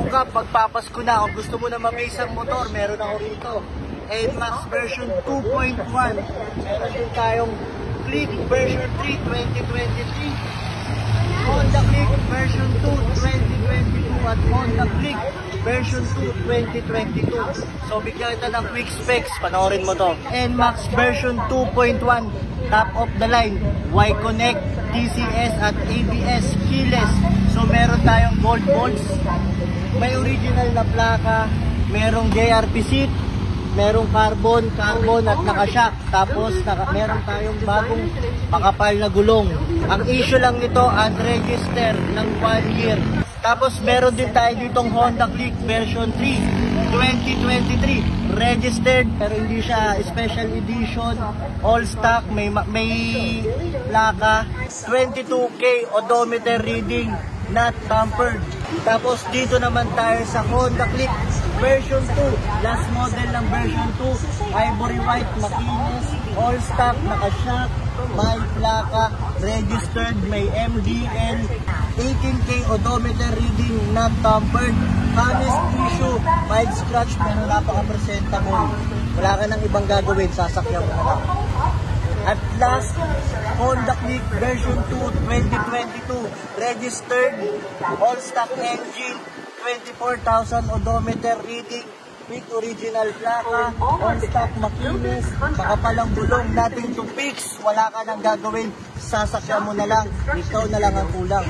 Kap, magpapasko na. Kung gusto mo na mabisang motor, meron ako rito. NMAX version 2.1. Meron din tayong Click version 3 2023. Honda Click version 2 2022 at Honda Click version 2 2022. So bigyan kita ng quick specs, panoorin mo to. NMAX version 2.1, top of the line, Y-Connect, TCS at ABS keyless. So meron tayong gold bolts, may original na plaka, merong JRP seat, merong carbon at naka-shock. Tapos meron tayong bagong makapal na gulong. Ang issue lang nito, unregistered ng 1 year. Tapos meron din tayo ditong Honda Click version 3 2023. Registered pero hindi siya special edition. All stock, may plaka. 22K odometer reading, not tampered. Tapos dito naman tayo sa Honda Click version 2, last model ng version 2, ivory white, makinis, all stock, naka-shock, may plaka, registered, may MDL, 18K odometer reading, not tampered. Honest issue, mild scratch, pero napaka-presentable. Wala ka nang ibang gagawin, sasakyan mo na lang. At last, Honda Click version 2 2022, registered, all stock engine, 24,000 odometer reading, with original plaka, all stock, makinis, makapalang gulong, nothing to fix, wala ka nang gagawin, sasakyan mo na lang, ikaw na lang ang kulang.